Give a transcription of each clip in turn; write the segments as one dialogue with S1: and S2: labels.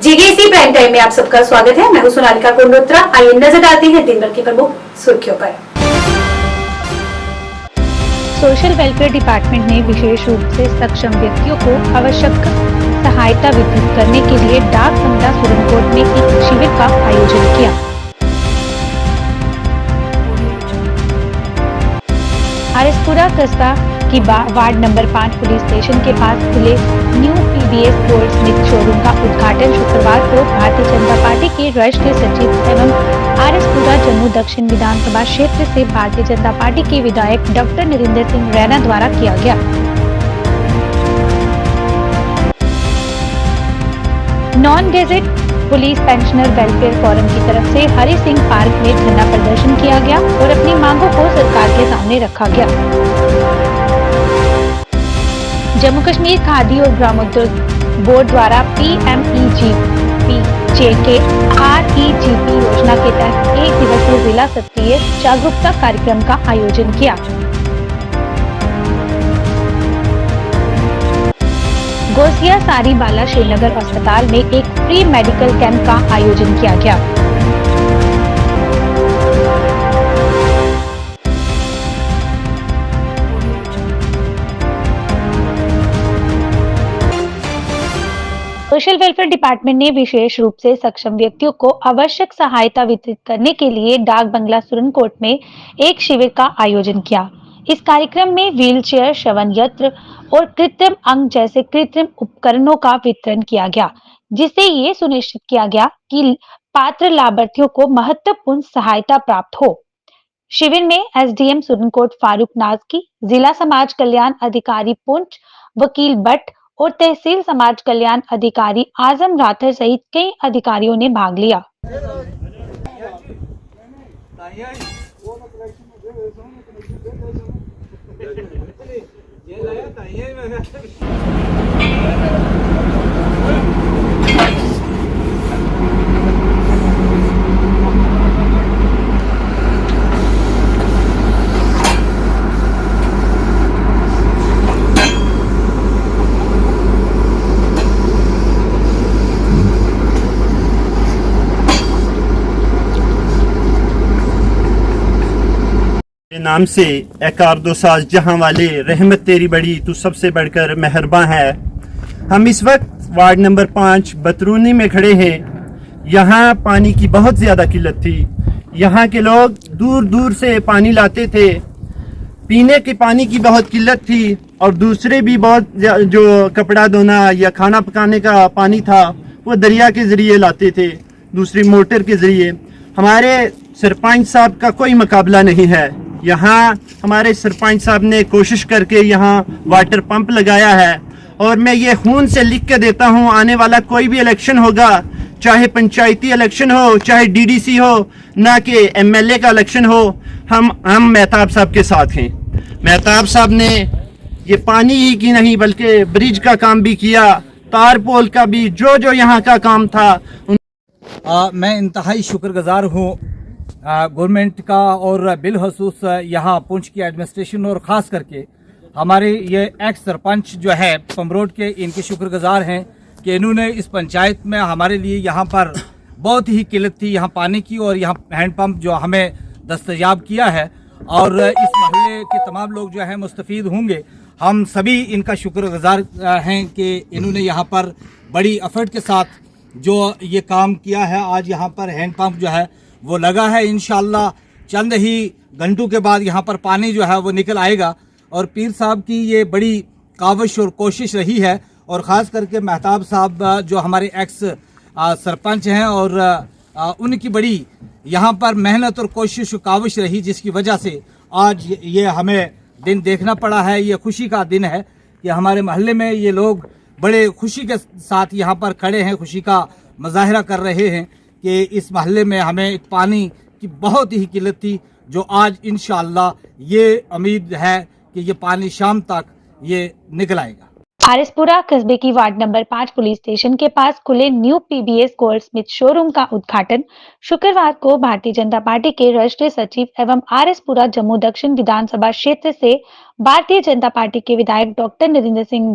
S1: जीगीसी prime time में आप सबका स्वागत है। मैं हूं सोनालिका कुंडोत्रा। आइए नजर डालते हैं दिन भर की प्रमुख सुर्खियों पर।
S2: सोशल वेलफेयर डिपार्टमेंट ने विशेष रूप से सक्षम व्यक्तियों को आवश्यक सहायता वितरित करने के लिए डाक बंगला सुरनकोट में एक शिविर का आयोजन किया। आरएसपुरा कस्बा की वार्ड नंबर 5 पुलिस स्टेशन के पास खुले new PBS gold Smith showroom का उद्घाटन शुक्रवार को भारतीय जनता पार्टी के राष्ट्रीय सचिव एवं आरएसपुरा जम्मू दक्षिण विधानसभा क्षेत्र से भारतीय जनता पार्टी के विधायक डॉक्टर नरेंद्र सिंह रैना द्वारा किया गया। Non gazette police pensioner welfare forum की तरफ से हरि सिंह पार्क में धरना प्रदर्शन किया गया और अपनी मांगों को सरकार के सामने रखा गया। जम्मू कश्मीर खादी और ग्रामोद्योग बोर्ड द्वारा PMEGP JK REGP योजना के तहत एक दिवसीय जिला स्तरीय जागरूकता कार्यक्रम का आयोजन किया। गोसिया सारी बाला श्रीनगर अस्पताल में एक फ्री मेडिकल कैंप का आयोजन किया गया। सोशल वेलफेयर डिपार्टमेंट ने विशेष रूप से सक्षम व्यक्तियों को आवश्यक सहायता वितरित करने के लिए डाक बंगला सुरनकोट में एक शिविर का आयोजन किया। इस कार्यक्रम में व्हील चेयर, श्रवण यंत्र और कृत्रिम अंग जैसे कृत्रिम उपकरणों का वितरण किया गया, जिससे ये सुनिश्चित किया गया कि पात्र लाभार्थियों को महत्वपूर्ण सहायता प्राप्त हो। शिविर में SDM सुरनकोट फारूक नाजकी, जिला समाज कल्याण अधिकारी पुंछ, वकील भट्ट और तहसील समाज कल्याण अधिकारी आजम राठर सहित कई अधिकारियों ने भाग लिया।
S3: नाम से एकार दो साज जहां वाले, रहमत तेरी बड़ी तू सबसे बढ़कर मेहरबान है। हम इस वक्त वार्ड नंबर 5 बतरूनी में खड़े हैं। यहाँ पानी की बहुत ज्यादा किल्लत थी। यहाँ के लोग दूर दूर से पानी लाते थे। पीने के पानी की बहुत किल्लत थी और दूसरे भी बहुत जो कपड़ा धोना या खाना पकाने का पानी था वो दरिया के जरिए लाते थे, दूसरी मोटर के जरिए। हमारे सरपंच साहब का कोई मुकाबला नहीं है। यहाँ हमारे सरपंच साहब ने कोशिश करके यहाँ वाटर पंप लगाया है और मैं ये खून से लिख के देता हूँ, आने वाला कोई भी इलेक्शन होगा, चाहे पंचायती इलेक्शन हो, चाहे DDC हो, ना कि MLA का इलेक्शन हो, हम मेहताब साहब के साथ हैं। मेहताब साहब ने ये पानी ही की नहीं बल्कि ब्रिज का काम भी किया, तार पोल का भी, जो यहाँ का काम था।
S4: मैं इंतहाई शुक्रगुजार हूँ गवर्नमेंट का और बिलखसूस यहाँ पुंछ की एडमिनिस्ट्रेशन और ख़ास करके हमारे ये एक्स सरपंच जो है पमरोड के, इनके शुक्रगुजार हैं कि इन्होंने इस पंचायत में हमारे लिए यहाँ पर बहुत ही किल्लत थी यहाँ पानी की, और यहाँ हैंडपम्प जो हमें दस्तयाब किया है और इस मोहल्ले के तमाम लोग जो है मुस्तफ़ीद होंगे। हम सभी इनका शुक्रगुजार हैं कि इन्होंने यहाँ पर बड़ी एफर्ट के साथ जो ये काम किया है। आज यहाँ पर हैंडपम्प जो है वो लगा है। इंशाअल्लाह चंद ही घंटों के बाद यहाँ पर पानी जो है वो निकल आएगा। और पीर साहब की ये बड़ी काविश और कोशिश रही है, और ख़ास करके मेहताब साहब जो हमारे एक्स सरपंच हैं, और उनकी बड़ी यहाँ पर मेहनत और कोशिश और काविश रही, जिसकी वजह से आज ये हमें दिन देखना पड़ा है। ये खुशी का दिन है कि हमारे मोहल्ले में ये लोग बड़े खुशी के साथ यहाँ पर खड़े हैं, खुशी का मुजाहरा कर रहे हैं कि इस मोहल्ले में हमें एक पानी की बहुत ही किल्लत थी, जो आज इंशाअल्लाह ये उम्मीद है कि ये पानी शाम तक ये निकल आएगा।
S2: आरएसपुरा कस्बे की वार्ड नंबर 5 पुलिस स्टेशन के पास खुले new PBS gold Smith showroom का उद्घाटन शुक्रवार को भारतीय जनता पार्टी के राष्ट्रीय सचिव एवं आरएसपुरा जम्मू दक्षिण विधानसभा क्षेत्र से भारतीय जनता पार्टी के विधायक डॉक्टर नरेंद्र सिंह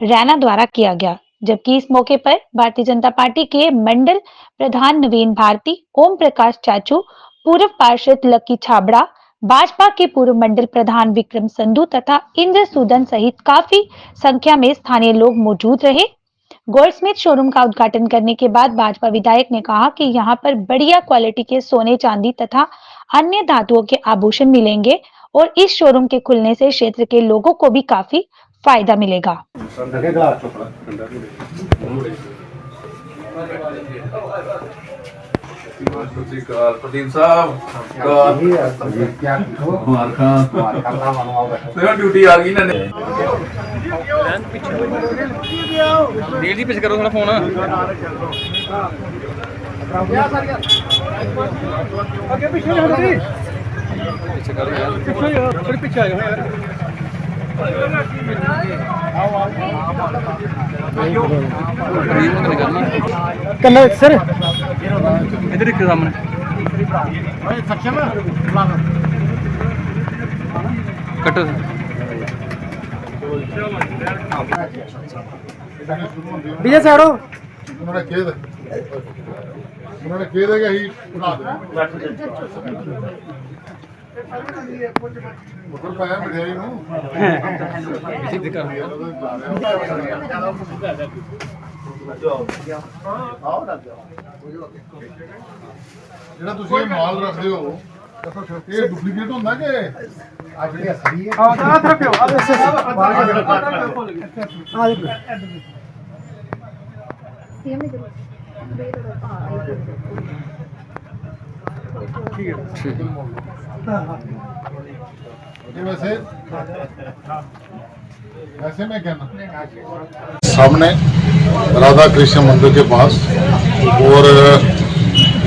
S2: रैना द्वारा किया गया, जबकि इस मौके पर भारतीय जनता पार्टी के मंडल प्रधान नवीन भारती, ओम प्रकाश चाचू, पूर्व पार्षद लकी छाबड़ा, भाजपा के पूर्व मंडल प्रधान विक्रम संधू तथा इंद्र सूदन सहित काफी संख्या में स्थानीय लोग मौजूद रहे। गोल्डस्मिथ शोरूम का उद्घाटन करने के बाद भाजपा विधायक ने कहा कि यहां पर बढ़िया क्वालिटी के सोने, चांदी तथा अन्य धातुओं के आभूषण मिलेंगे और इस शोरूम के खुलने से क्षेत्र के लोगों को भी काफी फायदा मिलेगा।
S5: प्रदीप साहब ड्यूटी आ गई ना, पीछे करो थोड़ा फोन। पीछे आ
S4: सर
S5: इधर के सामने कटो।
S4: विजय साड़ो
S6: उन्होंने खेद है कि बना पाया मिठाई ਜਿਹੜਾ ਤੁਸੀਂ ਇਹ ਮਾਲ ਰੱਖਦੇ ਹੋ ਇਹ ਡੁਪਲੀਕੇਟ ਹੁੰਦਾ ਕਿ ਜਿਹੜੀ ਅਸਲੀ ਹੈ? ਆ ਰੱਖਿਓ ਆ वैसे मैं कहना सामने राधा कृष्ण मंदिर के पास और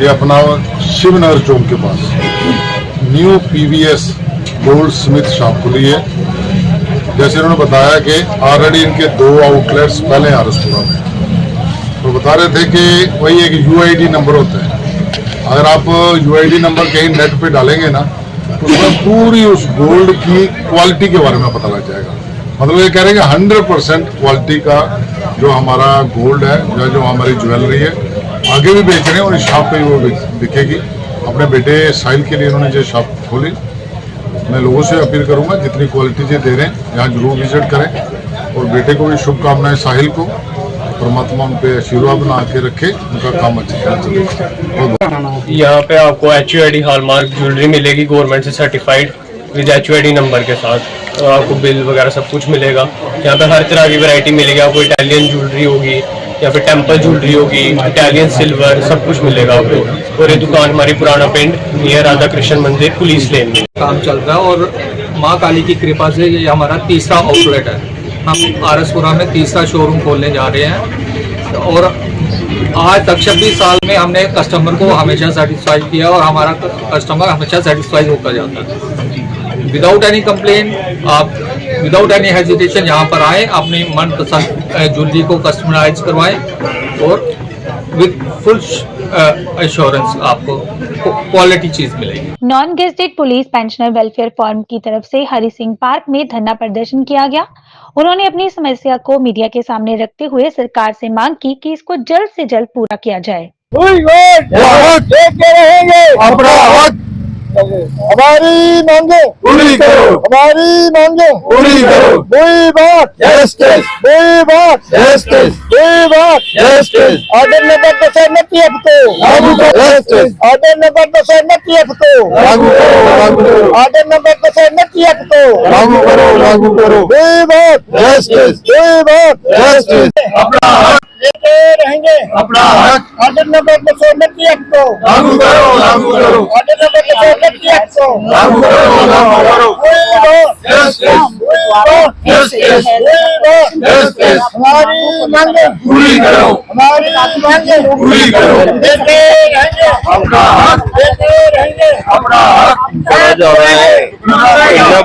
S6: ये अपना शिवनगर चौक के पास new PVS goldsmith shop खुली है। जैसे उन्होंने बताया कि ऑलरेडी इनके 2 आउटलेट्स पहले आरएसपुरा में, तो बता रहे थे कि वही एक यूआईडी नंबर होता है। अगर आप यूआईडी नंबर कहीं नेट पे डालेंगे ना तो उसमें पूरी उस गोल्ड की क्वालिटी के बारे में पता लग जाएगा। मतलब ये कह रहे हैं कि 100% क्वालिटी का जो हमारा गोल्ड है, जो हमारी ज्वेलरी है आगे भी बेच रहे हैं और इस शॉप पे वो बिकेगी। अपने बेटे साहिल के लिए उन्होंने जो शॉप खोली, मैं लोगों से अपील करूंगा जितनी क्वालिटी ये दे रहे हैं यहाँ जरूर विजिट करें और बेटे को भी शुभकामनाएं साहिल को, परमात्मा उन पे आशीर्वाद बना के रखे, उनका काम अच्छी तरह चले।
S7: यहाँ पे आपको HUID हॉलमार्क ज्वेलरी मिलेगी गवर्नमेंट से सर्टिफाइड विद HUID नंबर के साथ, और आपको बिल वगैरह सब कुछ मिलेगा। यहाँ पे हर तरह की वैरायटी मिलेगी आपको। इटालियन ज्वेलरी होगी या फिर टेम्पल ज्वेलरी होगी, इटालियन सिल्वर, सब कुछ मिलेगा आपको। और ये दुकान हमारी पुराना पिंड नियर राधा कृष्ण मंदिर पुलिस लेन में
S8: काम चल रहा है और माँ काली की कृपा से ये हमारा तीसरा आउटलेट है। हम आरएसपुरा में तीसरा शोरूम खोलने जा रहे हैं और आज तक 26 साल में हमने कस्टमर को हमेशा सेटिस्फाई किया और हमारा कस्टमर हमेशा सेटिस्फाई होकर जाता है। विदाउट एनी कंप्लेन, आप विदाउट एनी हेजिटेशन यहाँ पर आए, अपनी मनपसंद ज्वेलरी को कस्टमाइज करवाएं और विद फुल एश्योरेंस आपको क्वालिटी चीज मिलेगी।
S2: Non gazetted police pensioner welfare form की तरफ से हरि सिंह पार्क में धरना प्रदर्शन किया गया। उन्होंने अपनी समस्या को मीडिया के सामने रखते हुए सरकार से मांग की कि इसको जल्द से जल्द पूरा किया जाए।
S6: हमारी मांगे पूरी करो, हमारी मांगे पूरी करो। वही बात जस्टिस, वही बात जस्टिस, वही बात जस्टिस। ऑर्डर नंबर 229 को लागू करो, जस्टिस। ऑर्डर नंबर 229 को लागू करो, लागू करो। ऑर्डर नंबर 229 को लागू करो, लागू करो। वही बात जस्टिस, वही बात जस्टिस। अपना हक लेते रहेंगे, अपना हक। ऑर्डर नंबर 229 को लागू करो, लागू करो। ऑर्डर नंबर 229 को लागू करो, लागू करो। हमारी मांगे पूरी करो, हमारी मांगे पूरी करो। देते रहेंगे अपना हक, देते रहेंगे अपना हक।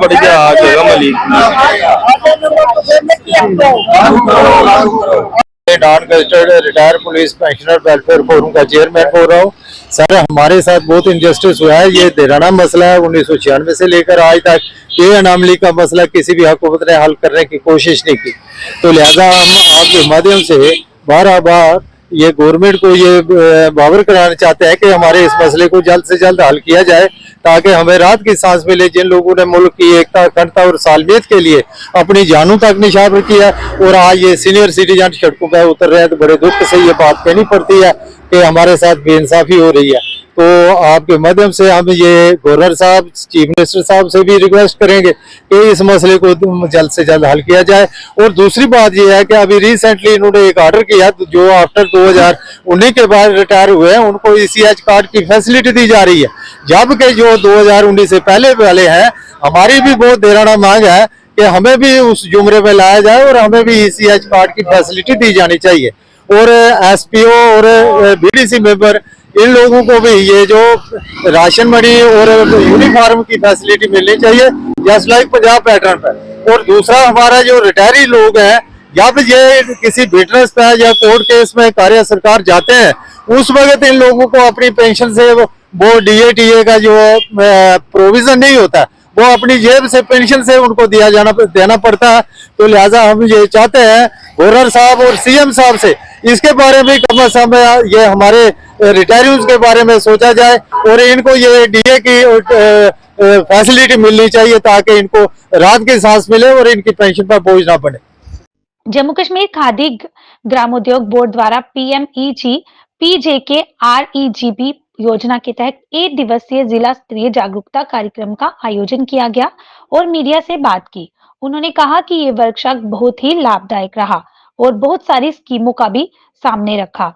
S6: बड़ी आ जाएगा मलिक। ऑर्डर नंबर 229 को लागू करो, लागू करो। Non gazetted retired police pensioner welfare forum का चेयरमैन बोल रहा हूँ। सर, हमारे साथ बहुत इंजस्टिस हुआ है। ये देराना मसला है 1996 से लेकर आज तक
S9: ये अनामली का मसला किसी भी हुकूमत ने हल करने की कोशिश नहीं की। तो लिहाजा हम आपके माध्यम से बार ये गवर्नमेंट को ये बावर कराना चाहते हैं कि हमारे इस मसले को जल्द से जल्द हल किया जाए, ताकि हमें राहत की सांस मिले। जिन लोगों ने मुल्क की एकता, अखंडता और सालमियत के लिए अपनी जानों तक निशावर किया और आज ये सीनियर सिटीजन सड़कों पर उतर रहे हैं, तो बड़े दुख से ये बात कहनी पड़ती है कि हमारे साथ बेइंसाफी हो रही है। तो आपके माध्यम से हम ये गवर्नर साहब, चीफ मिनिस्टर साहब से भी रिक्वेस्ट करेंगे कि इस मसले को जल्द से जल्द हल किया जाए। और दूसरी बात ये है कि अभी रिसेंटली इन्होंने एक ऑर्डर किया, जो आफ्टर 2019 के बाद रिटायर हुए हैं उनको ECH कार्ड की फैसिलिटी दी जा रही है, जबकि जो 2019 से पहले वाले हैं, हमारी भी बहुत देराना मांग है कि हमें भी उस जुमरे में लाया जाए और हमें भी ECH कार्ड की फैसिलिटी दी जानी चाहिए। और SPO और BDC मेंबर, इन लोगों को भी ये जो राशन मनी और यूनिफॉर्म की फैसिलिटी मिलनी चाहिए, जस्ट लाइक पंजाब पैटर्न पर। और दूसरा, हमारा जो रिटायरी लोग हैं, जब ये किसी बिजनेस पे या कोर्ट केस में कार्य सरकार जाते हैं, उस वक्त इन लोगों को अपनी पेंशन से वो DA का जो प्रोविजन नहीं होता, वो अपनी जेब से पेंशन से उनको देना पड़ता है। तो लिहाजा हम ये चाहते हैं गवर्नर साहब और CM साहब से इसके बारे में कम से कम ये हमारे रिटायरीज के बारे में सोचा जाए और इनको ये DA की फैसिलिटी मिलनी चाहिए, ताकि इनको राहत की सांस मिले और इनकी पेंशन पर बोझ ना पड़े।
S2: जम्मू कश्मीर खादी ग्रामोद्योग बोर्ड द्वारा PMEG PJK REGP योजना के तहत 1 दिवसीय जिला स्तरीय जागरूकता कार्यक्रम का आयोजन किया गया और मीडिया से बात की। उन्होंने कहा कि ये वर्कशॉप बहुत ही लाभदायक रहा और बहुत सारी स्कीमों का भी सामने रखा।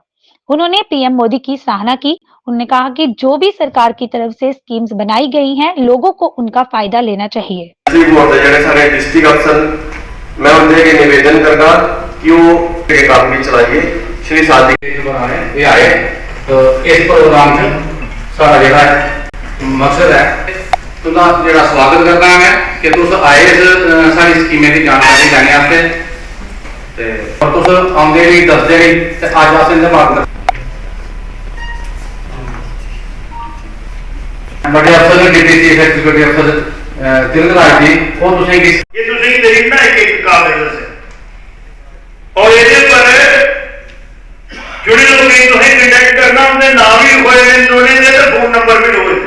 S2: उन्होंने PM मोदी की सराहना की। उन्होंने कहा कि जो भी सरकार की तरफ से स्कीम्स बनाई गई हैं, लोगों को उनका फायदा लेना चाहिए।
S7: डिस्ट्रिक्ट अफसर मैं उनसे निवेदन करगा कि वो काम भी चलाइए। श्री सादी आए तो इस प्रोग्राम में सारा जेड़ा मकसद है तुदा जेड़ा स्वागत करना है कि तुस आए सारी स्कीमें की जानकारी लैने आस्ते ते और तुस आंदे नहीं दसदे नहीं ते अज अस इंदे बात बड़े अफसर ने डिप्टी चीफ एग्जीक्यूटिव अफसर तिलकराज जी और तुसें ये तुसें देखना एक कागज से और ये पर जुड़े लोग तुम्हें कंटेक्ट करना, उनके नाम भी लिखवाए थे तो फोन नंबर भी लिखे थे।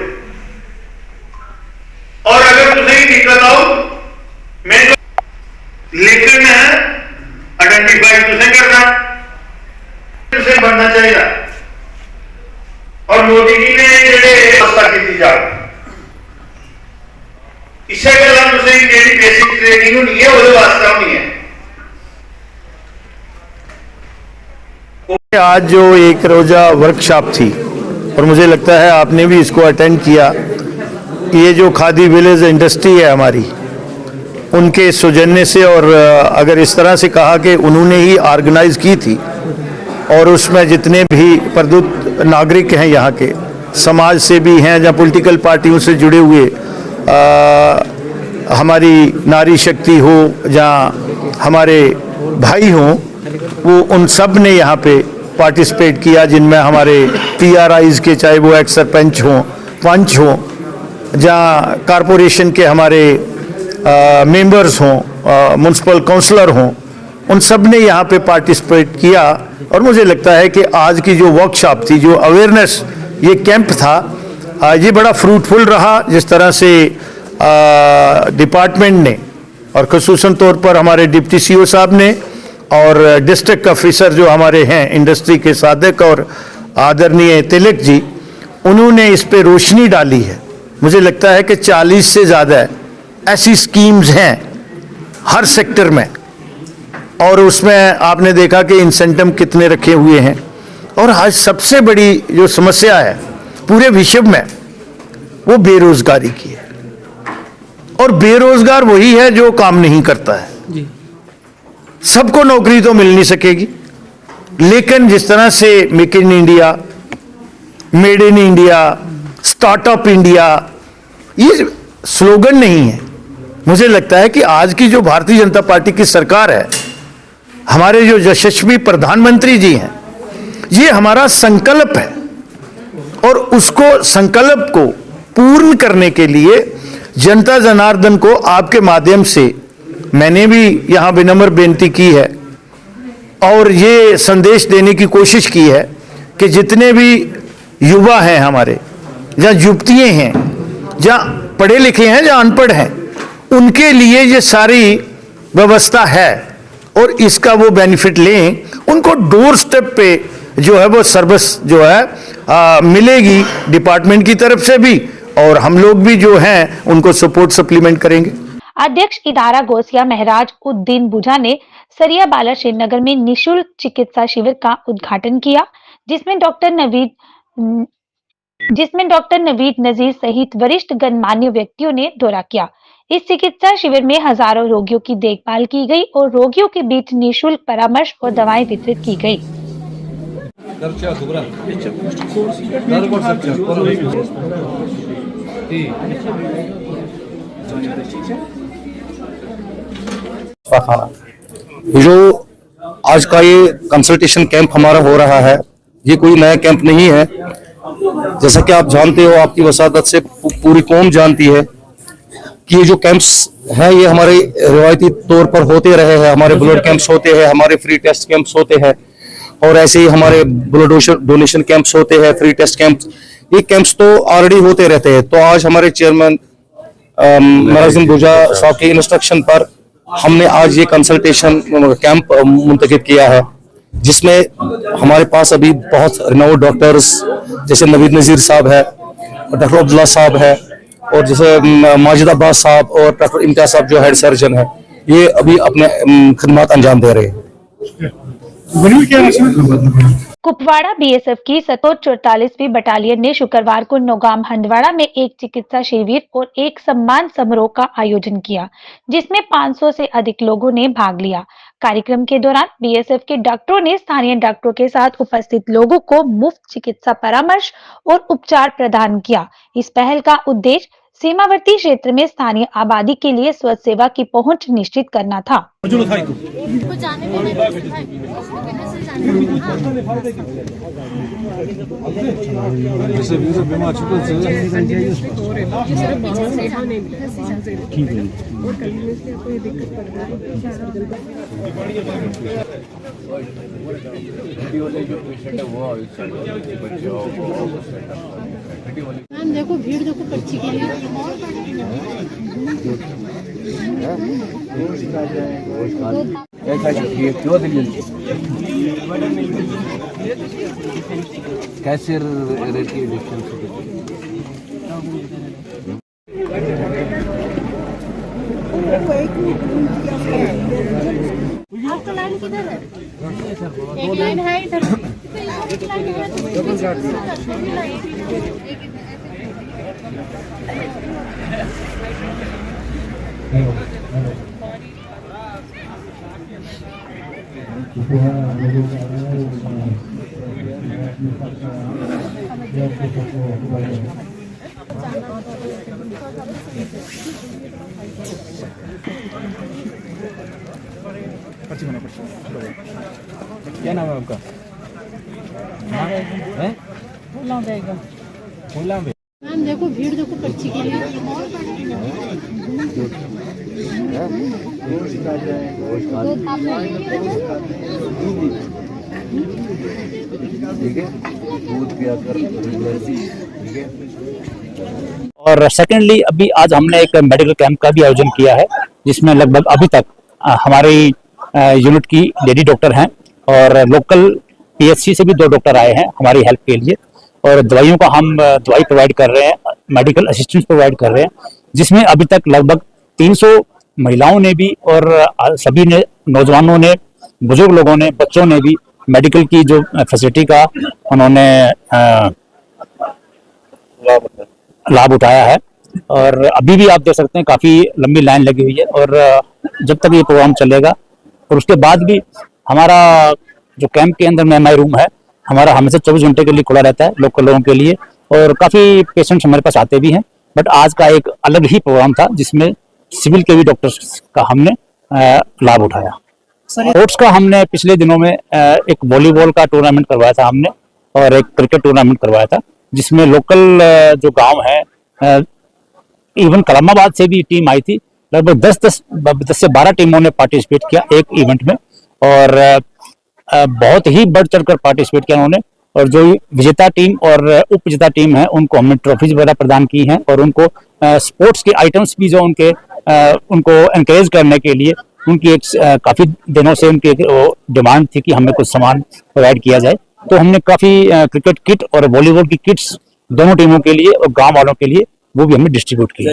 S7: और अगर तुम्हें दिक्कत आओ मैं तो लिखना है आइडेंटिफाई तुसें करना, तुसें बनना चाहिए। और मोदी जी ने जेडे व्यवस्था की जा इसे गल्लां तुसें जेडी बेसिक ट्रेनिंग होनी है वो वास्ते होनी है।
S9: आज जो एक रोजा वर्कशॉप थी और मुझे लगता है आपने भी इसको अटेंड किया, ये जो खादी विलेज इंडस्ट्री है हमारी, उनके सौजन्य से, और अगर इस तरह से कहा कि उन्होंने ही ऑर्गेनाइज की थी और उसमें जितने भी प्रबुद्ध नागरिक हैं यहाँ के, समाज से भी हैं या पॉलिटिकल पार्टियों से जुड़े हुए, हमारी नारी शक्ति हो या हमारे भाई हों, वो उन सब ने यहाँ पे पार्टिसिपेट किया, जिनमें हमारे PRIs के, चाहे वो एक्स सरपंच हों, पंच हों या कॉरपोरेशन के हमारे मेंबर्स हों, म्युनिसिपल काउंसलर हों, उन सब ने यहाँ पे पार्टिसिपेट किया। और मुझे लगता है कि आज की जो वर्कशॉप थी, जो अवेयरनेस ये कैंप था, ये बड़ा फ्रूटफुल रहा। जिस तरह से डिपार्टमेंट ने और ख़ुसूसन तौर पर हमारे डिप्टी CO साहब ने और डिस्ट्रिक्ट ऑफिसर जो हमारे हैं इंडस्ट्री के सादिक और आदरणीय तिलक जी, उन्होंने इस पे रोशनी डाली है। मुझे लगता है कि 40 से ज़्यादा ऐसी स्कीम्स हैं हर सेक्टर में, और उसमें आपने देखा कि इंसेंटिव कितने रखे हुए हैं। और आज सबसे बड़ी जो समस्या है पूरे विश्व में, वो बेरोजगारी की है। और बेरोजगार वही है जो काम नहीं करता है जी। सबको नौकरी तो मिल नहीं सकेगी, लेकिन जिस तरह से make in India, made in India, startup India, ये स्लोगन नहीं है। मुझे लगता है कि आज की जो भारतीय जनता पार्टी की सरकार है, हमारे जो यशस्वी प्रधानमंत्री जी हैं, ये हमारा संकल्प है और उसको संकल्प को पूर्ण करने के लिए
S10: जनता जनार्दन को आपके माध्यम से मैंने भी यहाँ विनम्र बेनती की है और ये संदेश देने की कोशिश की है कि जितने भी युवा हैं हमारे, जहाँ युवतियाँ हैं, जहाँ पढ़े लिखे हैं, जहाँ अनपढ़ हैं, उनके लिए ये सारी व्यवस्था है और इसका वो बेनिफिट लें। उनको डोर स्टेप पे जो है वो सर्विस जो है मिलेगी डिपार्टमेंट की तरफ से भी, और हम लोग भी जो हैं उनको सपोर्ट सप्लीमेंट करेंगे।
S2: अध्यक्ष इदारा गौसिया महराज उद्दीन बुझा ने सरिया बाला श्रीनगर में निशुल्क चिकित्सा शिविर का उद्घाटन किया, जिसमें डॉक्टर नवीद नजीर सहित वरिष्ठ गणमान्य व्यक्तियों ने दौरा किया। इस चिकित्सा शिविर में हजारों रोगियों की देखभाल की गई और रोगियों के बीच निःशुल्क परामर्श और दवाएं वितरित की गई।
S11: जो आज का ये कंसल्टेशन कैंप हमारा हो रहा है, ये कोई नया कैंप नहीं है। जैसा कि आप जानते हो, आपकी वसादत से पूरी कौम जानती है कि ये जो कैंप्स हैं ये हमारे रिवायती तौर पर होते रहे हैं। हमारे ब्लड कैंप्स होते हैं, हमारे फ्री टेस्ट कैंप्स होते हैं और ऐसे ही हमारे ब्लड डोनेशन कैंप्स होते हैं, फ्री टेस्ट कैंप्स। ये कैंप्स तो ऑलरेडी होते रहते हैं। तो आज हमारे चेयरमैन महराज बुझा साहब के इंस्ट्रक्शन पर हमने आज ये कंसल्टेशन कैंप मुंतखब किया है, जिसमें हमारे पास अभी बहुत रिनाउंड डॉक्टर्स जैसे नवीद नजीर साहब है, डॉक्टर अब्दुल्ला साहब है और जैसे माजिद अब्बास साहब और डॉक्टर इम्तियाज साहब जो हेड सर्जन है, ये अभी अपने खिदमत अंजाम दे रहे हैं।
S2: कुपवाड़ा बीएसएफ की 744वीं बटालियन ने शुक्रवार को नौगाम हंदवाड़ा में एक चिकित्सा शिविर और एक सम्मान समारोह का आयोजन किया, जिसमें 500 से अधिक लोगों ने भाग लिया। कार्यक्रम के दौरान बीएसएफ के डॉक्टरों ने स्थानीय डॉक्टरों के साथ उपस्थित लोगों को मुफ्त चिकित्सा परामर्श और उपचार प्रदान किया। इस पहल का उद्देश्य सीमावर्ती क्षेत्र में स्थानीय आबादी के लिए स्वास्थ्य सेवा की पहुंच निश्चित करना था।
S12: मैम देखो भीड़ देखो पर्ची के लिए
S11: कैसे रेट की डिफरेंस
S12: आपका लाइन किधर है? एक लाइन है इधर।
S11: क्या नाम है आपका?
S12: मैम देखो भीड़ देखो पर्ची के लिए
S13: और सेकेंडली अभी आज हमने एक मेडिकल कैंप का भी आयोजन किया है, जिसमें लगभग अभी तक हमारी यूनिट की लेडी डॉक्टर हैं और लोकल पीएचसी से भी 2 डॉक्टर आए हैं हमारी हेल्प के लिए, और दवाइयों का हम दवाई प्रोवाइड कर रहे हैं, मेडिकल असिस्टेंस प्रोवाइड कर रहे हैं, जिसमें अभी तक लगभग 300 महिलाओं ने भी और सभी ने, नौजवानों ने, बुजुर्ग लोगों ने, बच्चों ने भी मेडिकल की जो फैसिलिटी का उन्होंने लाभ उठाया है। और अभी भी आप देख सकते हैं काफी लंबी लाइन लगी हुई है, और जब तक ये प्रोग्राम चलेगा और उसके बाद भी हमारा जो कैंप के अंदर में एमआई रूम है हमारा हमेशा 24 घंटे के लिए खुला रहता है लोकल लोगों के लिए, और काफी पेशेंट्स हमारे पास आते भी हैं। बट आज का एक अलग ही प्रोग्राम था जिसमें सिविल के भी डॉक्टर्स का हमने लाभ उठाया। स्पोर्ट्स का हमने पिछले दिनों में एक वॉलीबॉल का टूर्नामेंट करवाया था हमने, और एक क्रिकेट टूर्नामेंट करवाया था, जिसमें लोकल जो गांव है इवन कलामाबाद से भी टीम आई थी। लगभग 10 से 12 टीमों ने पार्टिसिपेट किया एक इवेंट में, और बहुत ही बढ़ चढ़कर पार्टिसिपेट किया उन्होंने। और जो विजेता टीम और उप विजेता टीम है उनको हमने ट्रॉफीज वगैरह प्रदान की हैं, और उनको स्पोर्ट्स के आइटम्स भी जो उनके उनको एनकरेज करने के लिए उनकी एक काफी दिनों से उनकी एक डिमांड थी कि हमें कुछ सामान प्रोवाइड किया जाए। तो हमने काफी क्रिकेट किट और वॉलीबॉल की किट्स दोनों टीमों के लिए और गांव वालों के लिए वो भी हमने डिस्ट्रीब्यूट किया।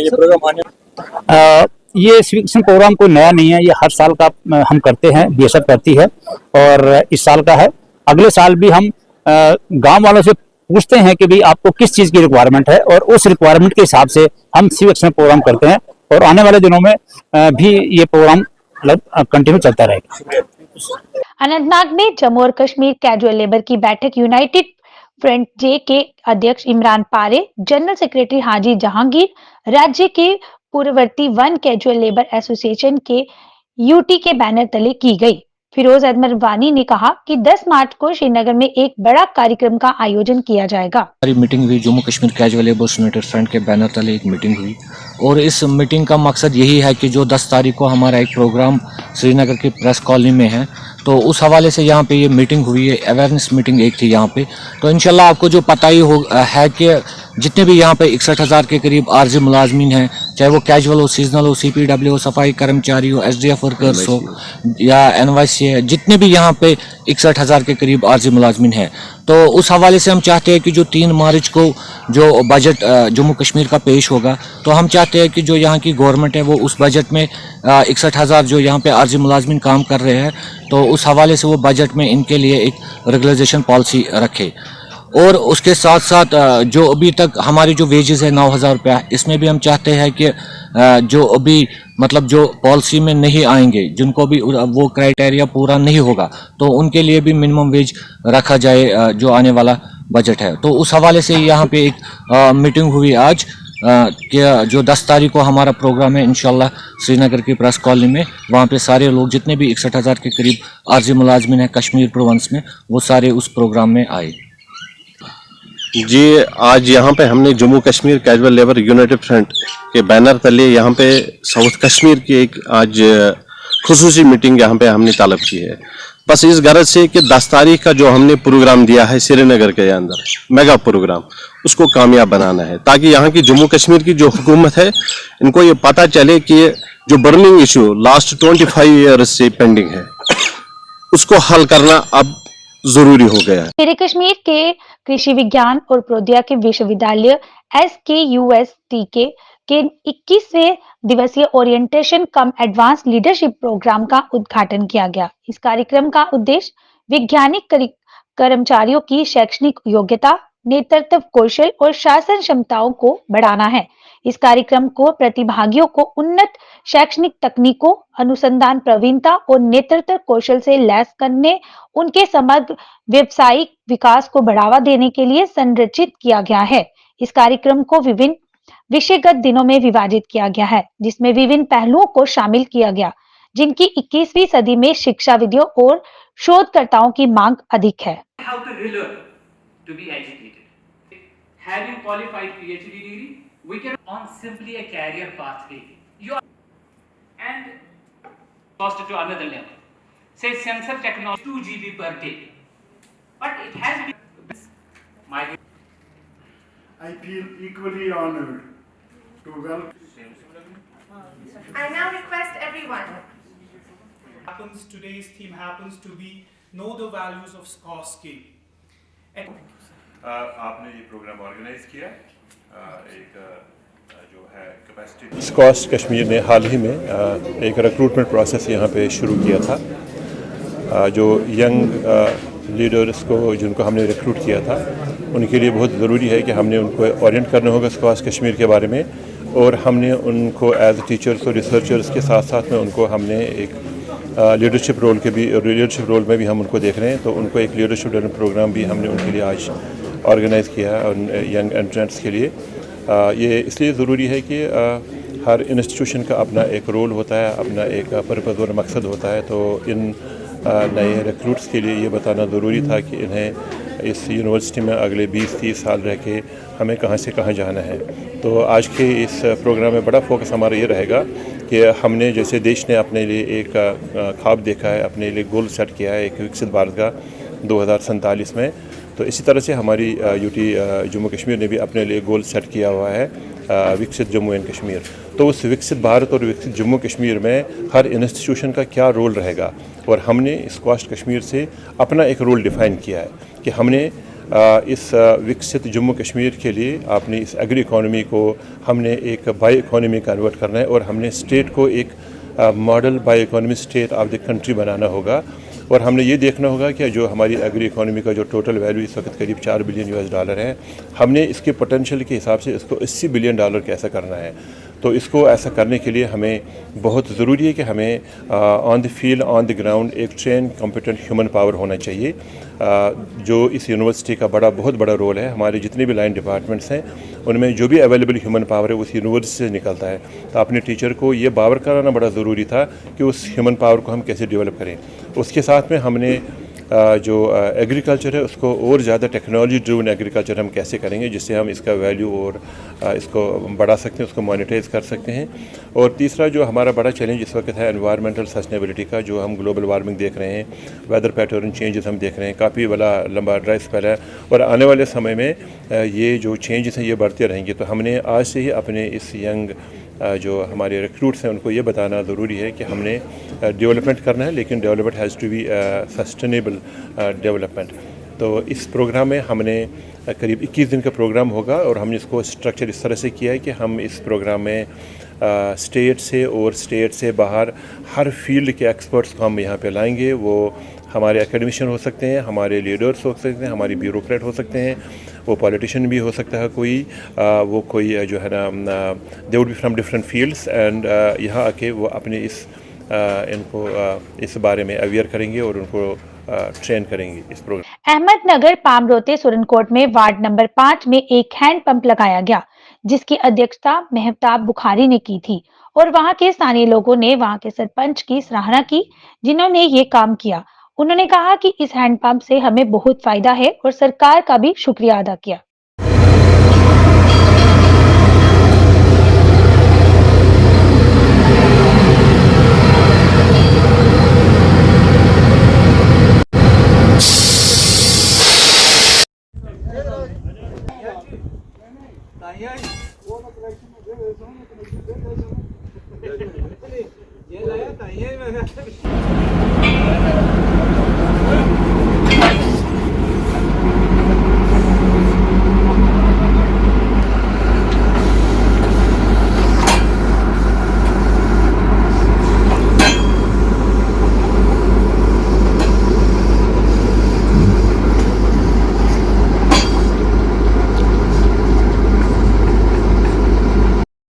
S13: ये स्वीकृति प्रोग्राम कोई नया नहीं है, ये हर साल का हम करते हैं, बीएसएफ करती है, और इस साल का है। अगले साल भी हम गांव वालों से पूछते हैं कि भाई आपको किस चीज की रिक्वायरमेंट है, और उस रिक्वायरमेंट के हिसाब से हम स्वीकृति प्रोग्राम करते हैं, और आने वाले दिनों में भी ये प्रोग्राम कंटिन्यू चलता रहेगा।
S2: अनंतनाग में जम्मू और कश्मीर कैजुअल लेबर की बैठक यूनाइटेड फ्रंट जे के अध्यक्ष इमरान पारे, जनरल सेक्रेटरी हाजी जहांगीर, राज्य के पूर्ववर्ती वन कैजुअल लेबर एसोसिएशन के यूटी के बैनर तले की गई। फिरोज अहमद वानी ने कहा कि 10 मार्च को श्रीनगर में एक बड़ा कार्यक्रम का आयोजन किया जाएगा।
S8: हमारी मीटिंग हुई, Jammu Kashmir casual labour United front के बैनर तले एक मीटिंग हुई, और इस मीटिंग का मकसद यही है कि जो 10 तारीख को हमारा एक प्रोग्राम श्रीनगर की प्रेस कॉलोनी में है, तो उस हवाले से यहाँ पे ये मीटिंग हुई है। अवेयरनेस मीटिंग एक थी यहाँ पे। तो इंशाल्लाह आपको जो पता ही है कि जितने भी यहाँ पे 61,000 के करीब आर्जी मुलाजमीन हैं, चाहे वो कैजुअल हो, सीजनल हो, CPW हो, सफाई कर्मचारी हो, SDF वर्कर्स हो या NYC है, जितने भी यहाँ पे 61,000 के करीब आर्जी मुलाजमीन हैं। तो उस हवाले से हम चाहते हैं कि जो 3 मार्च को जो बजट जम्मू कश्मीर का पेश होगा, तो हम चाहते हैं कि जो यहाँ की गवर्नमेंट है वो उस बजट में 61,000 जो यहाँ पे आर्जी मुलाजमीन काम कर रहे हैं, तो उस हवाले से वो बजट में इनके लिए एक रेगुलराइजेशन पॉलिसी रखे। और उसके साथ साथ जो अभी तक हमारी जो वेजेस है 9,000 रुपया, इसमें भी हम चाहते हैं कि जो अभी मतलब जो पॉलिसी में नहीं आएंगे, जिनको भी वो क्राइटेरिया पूरा नहीं होगा, तो उनके लिए भी मिनिमम वेज रखा जाए जो आने वाला बजट है। तो उस हवाले से यहाँ पे एक मीटिंग हुई आज कि जो 10 तारीख को हमारा प्रोग्राम है इंशाल्लाह श्रीनगर की प्रेस कॉलोनी में, वहाँ पे सारे लोग जितने भी 61,000 के करीब आर्जी मुलाजमीन है कश्मीर प्रोविंस में, वो सारे उस प्रोग्राम में आए।
S14: जी, आज यहाँ पे हमने Jammu Kashmir casual labour United front के बैनर तले यहाँ पे साउथ कश्मीर की एक आज खुसूसी मीटिंग यहाँ पे हमने तलब की है, बस इस गरज से कि 10 तारीख का जो हमने प्रोग्राम दिया है श्रीनगर के अंदर मेगा प्रोग्राम, उसको कामयाब बनाना है, ताकि यहाँ की जम्मू कश्मीर की जो हुकूमत है इनको ये पता चले कि जो बर्निंग इशू लास्ट 25 ईयर्स से पेंडिंग है, उसको हल करना अब जरूरी हो गया है।
S2: शेर कश्मीर के कृषि विज्ञान और प्रौद्योगिकी विश्वविद्यालय SKUST के 21वें दिवसीय ओरिएंटेशन कम एडवांस लीडरशिप प्रोग्राम का उद्घाटन किया गया। इस कार्यक्रम का उद्देश्य वैज्ञानिक कर्मचारियों की शैक्षणिक योग्यता, नेतृत्व कौशल और शासन क्षमताओं को बढ़ाना है। इस कार्यक्रम को प्रतिभागियों को उन्नत शैक्षणिक तकनीकों, अनुसंधान प्रवीणता और नेतृत्व कौशल से लैस करने, उनके समग्र व्यावसायिक विकास को बढ़ावा देने के लिए संरचित किया गया है। इस कार्यक्रम को विभिन्न विषयगत दिनों में विभाजित किया गया है, जिसमें विभिन्न पहलुओं को शामिल किया गया, जिनकी 21वीं सदी में शिक्षाविदों और शोधकर्ताओं की मांग अधिक है।
S15: Have you qualified PhD degree? We can on simply a career pathway. You are and cost to another level. Say sensor technology 2 GB per day, but it has been my.
S16: I feel equally honored to welcome.
S12: I now request everyone.
S17: Today's theme happens to be know the values of Skorsky.
S18: आपने ये programme organise किया, एक जो है capacity
S19: SKUAST Kashmir ने हाल ही में एक recruitment process यहाँ पे शुरू किया था। जो यंग लीडर्स को जिनको हमने रिक्रूट किया था, उनके लिए बहुत ज़रूरी है कि हमने उनको ओरिएंट करना होगा स्कॉस्ट कश्मीर के बारे में, और हमने उनको एज टीचर्स और रिसर्चर्स के साथ साथ में उनको हमने एक लीडरशिप रोल में भी हम उनको देख रहे हैं। तो उनको एक लीडरशिप डेवलपमेंट प्रोग्राम भी हमने उनके लिए आज ऑर्गेनाइज़ किया है यंग एंट्रेंट्स के लिए। ये इसलिए ज़रूरी है कि हर इंस्टीट्यूशन का अपना एक रोल होता है, अपना एक पर्पज़ और मकसद होता है। तो इन नए रिक्रूट्स के लिए ये बताना ज़रूरी था कि इन्हें इस यूनिवर्सिटी में अगले 20-30 साल रह के हमें कहाँ से कहाँ जाना है। तो आज के इस प्रोग्राम में बड़ा फोकस हमारा ये रहेगा कि हमने जैसे देश ने अपने लिए एक ख्वाब देखा है, अपने लिए गोल सेट किया है एक विकसित भारत का 2047 में, तो इसी तरह से हमारी यूटी जम्मू कश्मीर ने भी अपने लिए गोल सेट किया हुआ है विकसित जम्मू एंड कश्मीर। तो उस विकसित भारत और विकसित जम्मू कश्मीर में हर इंस्टीट्यूशन का क्या रोल रहेगा, और हमने स्क्वाश कश्मीर से अपना एक रोल डिफ़ाइन किया है कि हमने इस विकसित जम्मू कश्मीर के लिए अपनी इस एग्री इकॉनमी को हमने एक बायो इकॉनमी कन्वर्ट करना है, और हमने स्टेट को एक model bio economy state of the country बनाना होगा। और हमने ये देखना होगा कि जो हमारी एग्री इकॉनमी का जो टोटल वैल्यू इस वक्त करीब $4 बिलियन है, हमने इसके पोटेंशियल के हिसाब से इसको $80 बिलियन कैसे करना है। तो इसको ऐसा करने के लिए हमें बहुत ज़रूरी है कि हमें on the field on the ground एक ट्रेन कॉम्पिटेंट ह्यूमन पावर होना चाहिए, जो इस यूनिवर्सिटी का बहुत बड़ा रोल है। हमारे जितने भी लाइन डिपार्टमेंट्स हैं उनमें जो भी अवेलेबल ह्यूमन पावर है उस यूनिवर्सिटी से निकलता है। तो अपने टीचर को ये बावर कराना बड़ा ज़रूरी था कि उस ह्यूमन पावर को हम कैसे डेवलप करें। उसके साथ में हमने जो एग्रीकल्चर है उसको और ज़्यादा टेक्नोलॉजी ड्रिवन एग्रीकल्चर हम कैसे करेंगे जिससे हम इसका वैल्यू और इसको बढ़ा सकते हैं, उसको मोनेटाइज कर सकते हैं। और तीसरा जो हमारा बड़ा चैलेंज इस वक्त है एनवायरमेंटल सस्टेनेबिलिटी का, जो हम ग्लोबल वार्मिंग देख रहे हैं, वेदर पैटर्न चेंजेस हम देख रहे हैं, काफ़ी बड़ा लंबा ड्राई स्पेल है, और आने वाले समय में ये जो चेंजेस हैं ये बढ़ते रहेंगे। तो हमने आज से ही अपने इस यंग जो हमारे रिक्रूट्स हैं उनको ये बताना ज़रूरी है कि हमने डेवलपमेंट करना है, लेकिन development has to be sustainable development. तो इस प्रोग्राम में हमने करीब 21 दिन का प्रोग्राम होगा, और हमने इसको स्ट्रक्चर इस तरह से किया है कि हम इस प्रोग्राम में स्टेट से और स्टेट से बाहर हर फील्ड के एक्सपर्ट्स को हम यहाँ पे लाएंगे। वो हमारे एकेडमिशियन हो सकते हैं, हमारे लीडर्स हो सकते हैं, हमारी ब्यूरोक्रेट हो सकते हैं, वो पॉलिटिशियन भी हो सकता है वो कोई जो है ना they would be from different fields, and यहाँ आके वो अपने इनको इस बारे में अवेयर करेंगे और उनको ट्रेन करेंगे इस प्रोग्राम।
S2: अहमदनगर पामरोते सुरनकोट में वार्ड नंबर 5 में एक हैंड पंप लगाया गया, जिसकी अध्यक्षता मेहताब बुखारी ने की थी, और वहां के स्थानीय लोगों ने वहां के सरपंच की सराहना की जिन्होंने ये काम किया। उन्होंने कहा कि इस हैंडपंप से हमें बहुत फायदा है और सरकार का भी शुक्रिया अदा किया।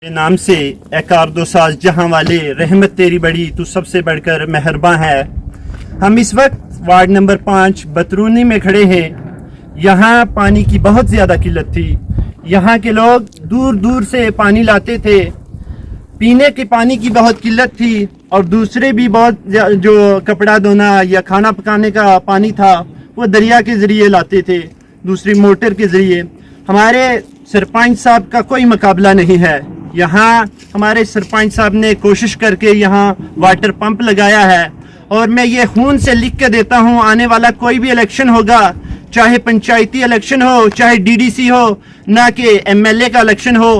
S3: नाम से एकार दो साज जहां वाले, रहमत तेरी बड़ी तू सबसे बढ़कर मेहरबान है। हम इस वक्त वार्ड नंबर 5 बतरूनी में खड़े हैं। यहाँ पानी की बहुत ज़्यादा किल्लत थी। यहाँ के लोग दूर दूर से पानी लाते थे, पीने के पानी की बहुत किल्लत थी, और दूसरे भी बहुत जो कपड़ा धोना या खाना पकाने का पानी था वो दरिया के ज़रिए लाते थे, दूसरी मोटर के ज़रिए। हमारे सरपंच साहब का कोई मुकाबला नहीं है। यहाँ हमारे सरपंच साहब ने कोशिश करके यहाँ वाटर पंप लगाया है, और मैं ये खून से लिख के देता हूँ, आने वाला कोई भी इलेक्शन होगा, चाहे पंचायती इलेक्शन हो, चाहे डीडीसी हो, ना कि एमएलए का इलेक्शन हो,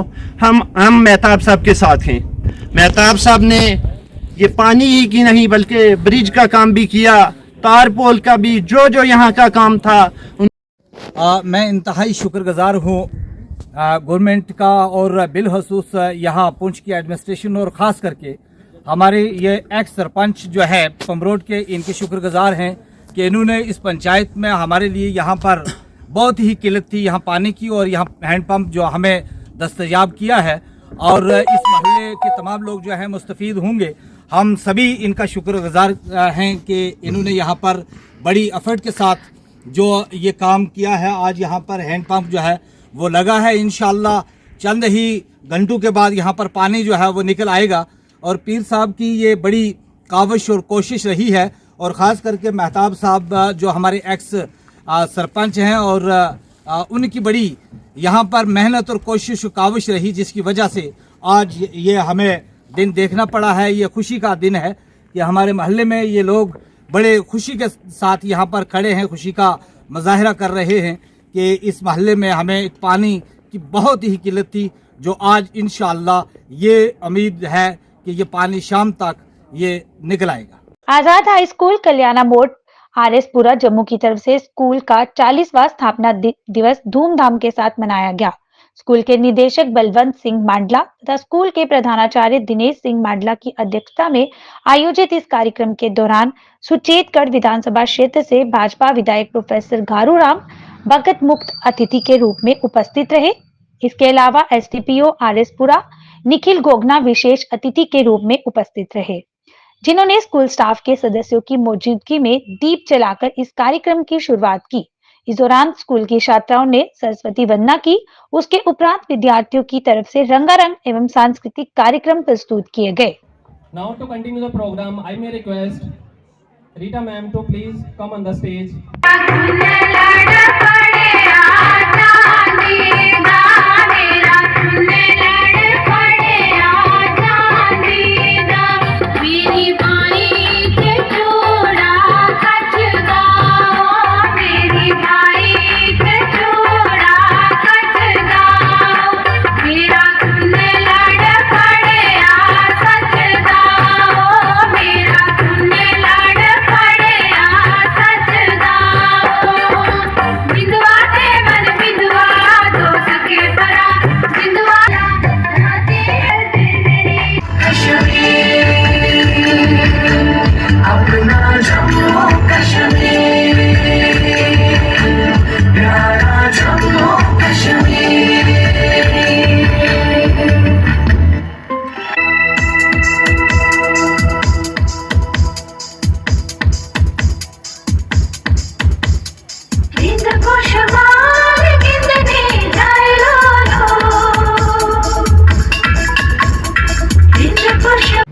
S3: हम मेहताब साहब के साथ हैं। मेहताब साहब ने ये पानी ही की नहीं बल्कि ब्रिज का काम भी किया, तारपोल का भी, जो यहाँ का काम था।
S4: मैं इंतहाई शुक्रगुजार हूँ गवर्नमेंट का, और बिलखसूस यहाँ पुंछ की एडमिनिस्ट्रेशन, और ख़ास करके हमारे ये एक्स सरपंच जो है पमरोड के, इनके शुक्रगुजार हैं कि इन्होंने इस पंचायत में हमारे लिए यहाँ पर बहुत ही किल्लत थी यहाँ पानी की, और यहाँ हैंडपम्प जो हमें दस्तयाब किया है, और इस मोहल्ले के तमाम लोग जो हैं मुस्तफ़ीद होंगे। हम सभी इनका शुक्रगुजार हैं कि इन्होंने यहाँ पर बड़ी एफर्ट के साथ जो ये काम किया है। आज यहाँ पर हैंडपम्प जो है वो लगा है, इंशाअल्लाह चंद ही घंटों के बाद यहाँ पर पानी जो है वो निकल आएगा। और पीर साहब की ये बड़ी काविश और कोशिश रही है, और ख़ास करके मेहताब साहब जो हमारे एक्स सरपंच हैं और उनकी बड़ी यहाँ पर मेहनत और कोशिश काविश रही, जिसकी वजह से आज ये हमें दिन देखना पड़ा है। ये खुशी का दिन है कि हमारे मोहल्ले में ये लोग बड़े खुशी के साथ यहाँ पर खड़े हैं, खुशी का मुजाहरा कर रहे हैं कि इस मोहल्ले में हमें पानी की बहुत ही किल्लत थी, जो आज इंशाअल्लाह ये उम्मीद है कि ये पानी शाम तक ये निकल आएगा।
S2: आजाद हाई स्कूल कल्याणा मोड़ आरएसपुरा जम्मू की तरफ से स्कूल का 40वां स्थापना दिवस धूमधाम के साथ मनाया गया। स्कूल के निदेशक बलवंत सिंह मांडला तथा स्कूल के प्रधानाचार्य दिनेश सिंह मांडला की अध्यक्षता में आयोजित इस कार्यक्रम के दौरान सुचेतगढ़ विधानसभा क्षेत्र से भाजपा विधायक प्रोफेसर घारूराम भगत मुक्त अतिथि के रूप में उपस्थित रहे। इसके अलावा एसडीपीओ आरएसपुरा निखिल गोगना विशेष अतिथि के रूप में उपस्थित रहे, जिन्होंने स्कूल स्टाफ के सदस्यों की मौजूदगी में दीप जलाकर इस कार्यक्रम की शुरुआत की। इस दौरान स्कूल की छात्राओं ने सरस्वती वंदना की। उसके उपरांत विद्यार्थियों की तरफ से रंगारंग एवं सांस्कृतिक कार्यक्रम प्रस्तुत किए गए।
S20: Now to continue the program, I may request Rita ma'am to please come on the stage.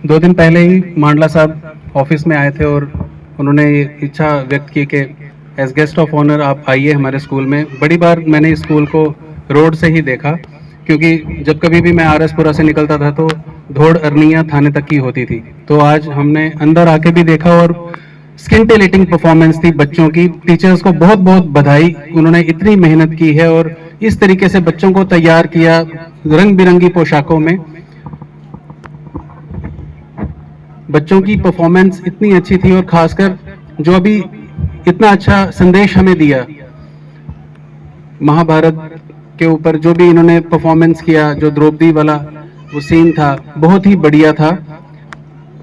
S21: दो दिन पहले ही मांडला साहब ऑफिस में आए थे और उन्होंने ये इच्छा व्यक्त की कि एज गेस्ट ऑफ ऑनर आप आइए हमारे स्कूल में। बड़ी बार मैंने इस स्कूल को रोड से ही देखा, क्योंकि जब कभी भी मैं आरएसपुरा से निकलता था तो धोड़ अरनिया थाने तक की होती थी। तो आज हमने अंदर आके भी देखा और स्किंटिलेटिंग परफॉर्मेंस थी बच्चों की। टीचर्स को बहुत बहुत बधाई, उन्होंने इतनी मेहनत की है और इस तरीके से बच्चों को तैयार किया रंग बिरंगी पोशाकों में। बच्चों की परफॉर्मेंस इतनी अच्छी थी और खासकर जो अभी इतना अच्छा संदेश हमें दिया महाभारत के ऊपर, जो भी इन्होंने परफॉर्मेंस किया, जो द्रौपदी वाला वो सीन था, बहुत ही बढ़िया था।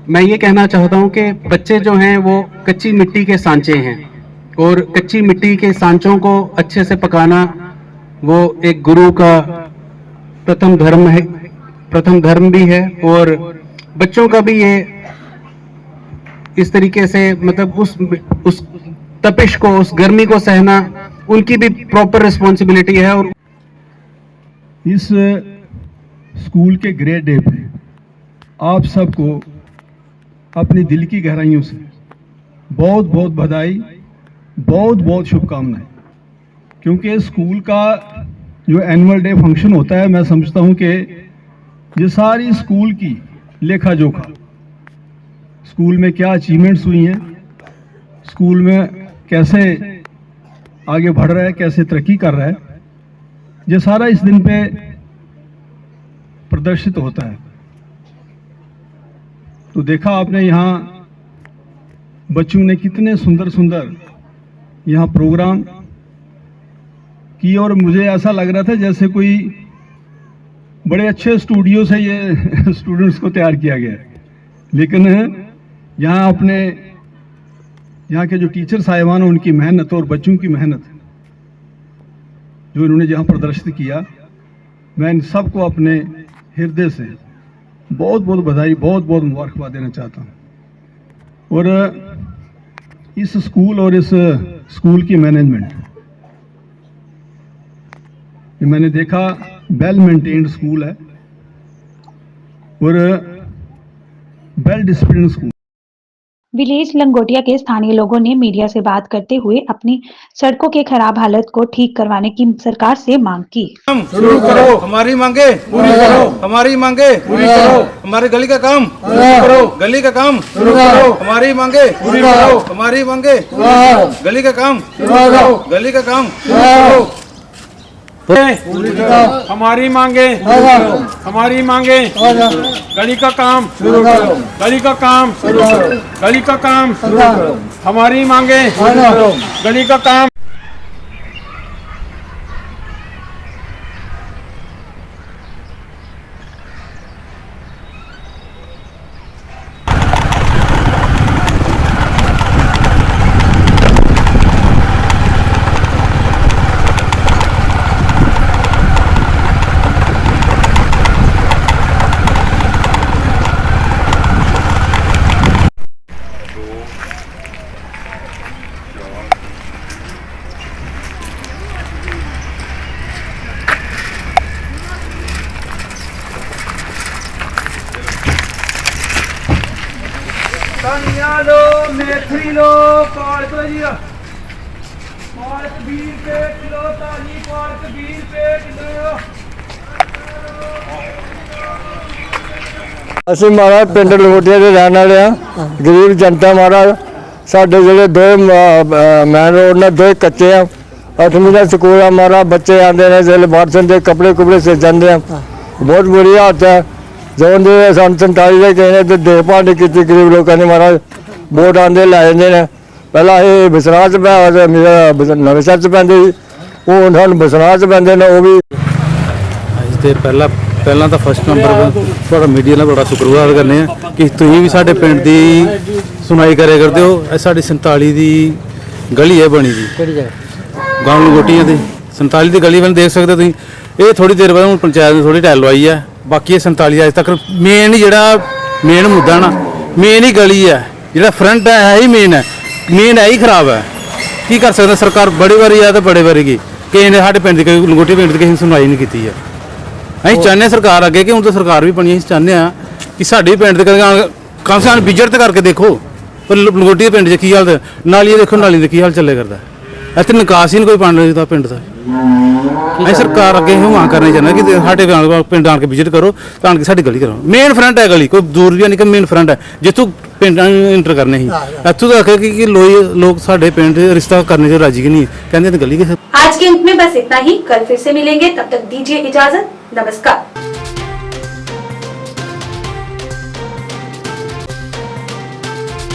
S21: मैं ये कहना चाहता हूँ कि बच्चे जो हैं वो कच्ची मिट्टी के सांचे हैं और कच्ची मिट्टी के सांचों को अच्छे से पकाना वो एक गुरु का प्रथम धर्म है, प्रथम धर्म भी है। और बच्चों का भी ये इस तरीके से मतलब उस तपिश को, उस गर्मी को सहना उनकी भी प्रॉपर रिस्पॉन्सिबिलिटी है। और
S22: इस स्कूल के ग्रेड डे पे आप सबको अपनी दिल की गहराइयों से बहुत बहुत बधाई, बहुत बहुत शुभकामनाएं। क्योंकि स्कूल का जो एनुअल डे फंक्शन होता है, मैं समझता हूं कि ये सारी स्कूल की लेखा जोखा, स्कूल में क्या अचीवमेंट्स हुई हैं, स्कूल में कैसे आगे बढ़ रहा है, कैसे तरक्की कर रहा है, ये सारा इस दिन पे प्रदर्शित होता है। तो देखा आपने यहाँ बच्चों ने कितने सुंदर सुंदर यहाँ प्रोग्राम किए और मुझे ऐसा लग रहा था जैसे कोई बड़े अच्छे स्टूडियो से ये स्टूडेंट्स को तैयार किया गया है। लेकिन यहाँ अपने यहाँ के जो टीचर साहिबान उनकी मेहनत और बच्चों की मेहनत जो इन्होंने जहाँ प्रदर्शित किया, मैं इन सबको अपने हृदय से बहुत बहुत बधाई, बहुत बहुत मुबारकबाद देना चाहता हूँ। और इस स्कूल और इस स्कूल की मैनेजमेंट, ये मैंने देखा वेल मेंटेन्ड स्कूल है और वेल डिसिप्लिन स्कूल।
S2: विलेज लंगोटिया के स्थानीय लोगों ने मीडिया से बात करते हुए अपनी सड़कों के खराब हालत को ठीक करवाने की सरकार से मांग की।
S1: शुरू करो, हमारी मांगे पूरी करो, हमारी मांगे पूरी करो, हमारे गली का काम शुरू करो, गली का काम शुरू करो, हमारी मांगे पूरी करो, हमारी मांगे गली का काम शुरू करो, गली का काम शुरू करो,
S5: हमारी मांगे हमारी मांगे गली का काम गली का काम गली का काम हमारी मांगे गली का काम।
S1: धनिया लो, मेथी लो, पालक लो जी, पालक 20 रुपए किलो, ताजी पालक 20 रुपए किलो।
S23: ਅਸੀਂ ਮਹਾਰਾਜ ਪਿੰਡ ਲੰਗੋਟੀਆ ਦੇ ਰਹਿਣ ਵਾਲੇ ਆ, ਗਰੀਬ ਜਨਤਾ ਮਹਾਰਾਜ। ਸਾਡੇ ਜਿਹੜੇ ਦੋ ਮੈਨ ਰੋਡ ਨੇ ਦੋ ਕੱਚੇ ਆ, 8ਵੀਂ ਦਾ ਸਕੂਲ ਆ ਮਹਾਰਾਜ, ਬੱਚੇ ਆਉਂਦੇ ਨੇ ਜਿਹੜੇ ਬਾਰਸਨ ਦੇ ਕੱਪੜੇ ਕੁਪੜੇ ਸੇ ਜਾਂਦੇ ਆ, ਬਹੁਤ ਬੁਰੀ ਹਾਲਤ ਹੈ। जोन दे सन 47 ਦੇ कहने ਤੇ ਦੇਖਭਾਲ ਨਹੀਂ ਕੀਤੀ ਗਰੀਬ ਲੋਕਾਂ ਨੇ ਮਹਾਰਾਜ। ਵੋਟ ਆਉਂਦੇ ਲੈ ਜਾਂਦੇ ਨੇ, ਪਹਿਲਾਂ ਇਹ ਬਸਰਾ ਚ ਪਿਆ, ਮੇਰਾ ਨਵੇਂ ਸ਼ਹਿਰ ਚ ਪੈਂਦੇ ਸੀ, ਉਹ ਹੁਣ ਬਸਰਾ ਚ ਪੈਂਦੇ ਨੇ। ਉਹ ਵੀ
S24: ਤੇ ਪਹਿਲਾਂ ਤਾਂ ਫਸਟ ਨੰਬਰ ਤੁਹਾਡਾ ਮੀਡੀਆ ਨਾਲ ਬੜਾ ਸ਼ੁਕਰਗੁਜ਼ਾਰ ਕਰਨੇ ਆ ਕਿ ਤੁਸੀਂ ਵੀ ਸਾਡੇ ਪਿੰਡ ਦੀ ਸੁਣਾਈ ਕਰਿਆ ਕਰਦੇ ਹੋ। ਇਹ ਸਾਡੀ 47 ਦੀ ਗਲੀ ਹੈ ਬਣੀ ਦੀ, ਕਿਹੜੀ ਜਗ੍ਹਾ? ਗਾਂਵ ਲੰਗੋਟੀਆਂ ਦੀ 47 ਦੀ ਗਲੀ ਵੱਲ ਦੇਖ ਸਕਦੇ ਹੋ ਤੁਸੀਂ। ਇਹ ਥੋੜੀ ਦੇਰ ਬਾਅਦ ਹੁਣ ਪੰਚਾਇਤ ਨੇ ਥੋੜੀ ਟੈਲ ਲਵਾਈ ਹੈ, ਬਾਕੀ ਇਹ 47 ਅਜੇ ਤੱਕ ਮੇਨ ਜਿਹੜਾ ਮੇਨ ਮੁੱਦਾ ਨਾ, ਮੇਨ ਹੀ ਗਲੀ ਹੈ, ਜਿਹੜਾ ਫਰੰਟ ਹੈ ਹੀ ਮੇਨ ਹੈ, ਮੇਨ ਹੈ ਹੀ ਖਰਾਬ ਹੈ। ਕੀ ਕਰ ਸਕਦਾ ਸਰਕਾਰ? ਬੜੀ ਵਾਰੀ ਆ ਤੇ ਬੜੇ ਵਾਰੀ ਗਈ, ਕਿਸੇ ਨੇ ਸਾਡੇ ਪਿੰਡ ਦੀ ਲੰਗੋਟੀ ਪਿੰਡ ਦੀ ਕਿਸੇ ਨੇ ਸੁਣਵਾਈ ਨਹੀਂ ਕੀਤੀ ਹੈ। ਅਸੀਂ ਚਾਹੁੰਦੇ ਹਾਂ ਸਰਕਾਰ ਅੱਗੇ, ਕਿ ਹੁਣ ਤਾਂ ਸਰਕਾਰ ਵੀ ਬਣੀ, ਅਸੀਂ ਚਾਹੁੰਦੇ ਹਾਂ ਕਿ ਸਾਡੇ ਪਿੰਡ ਦੇ ਕਮ ਸੇ ਕਮ ਵਿਜ਼ਿਟ ਕਰਕੇ ਦੇਖੋ ਪਰ ਲੰਗੋਟੀ ਦੇ ਪਿੰਡ 'ਚ ਕੀ ਹਾਲ, ਨਾਲੀ ਦੇਖੋ, ਨਾਲੀ ਦੇ ਕੀ ਹਾਲ ਚੱਲੇ ਕਰਦਾ। ਇੱਥੇ ਨਿਕਾਸ ਹੀ ਨਹੀਂ ਕੋਈ ਬਣ ਰਿਹਾ ਪਿੰਡ ਦਾ। ਅਸੀਂ ਸਰਕਾਰ ਅੱਗੇ ਇਹ ਮੰਗ ਕਰਨੀ ਚਾਹੁੰਦੇ ਕਿ ਸਾਡੇ ਪਿੰਡ ਆਣ ਕੇ ਵਿਜ਼ਿਟ ਕਰੋ, ਤਾਂ ਆਣ ਕੇ ਸਾਡੀ ਗਲੀ ਕਰੋ। ਮੇਨ ਫਰੰਟ ਹੈ ਗਲੀ, ਕੋਈ ਦੂਰ ਵੀ ਨਹੀਂ ਕਿ ਮੇਨ ਫਰੰਟ ਹੈ ਜਿੱਥੋਂ ਪਿੰਡਾਂ ਇੰਟਰ ਕਰਨੇ ਸੀ। ਇੱਥੋਂ ਤੱਕ ਕਿ लोग साढ़े पिंड रिश्ता करने से राजी नहीं, कहते गली के।
S25: आज के अंत में बस इतना ही, कल फिर से मिलेंगे, तब तक दीजिए इजाजत, नमस्कार।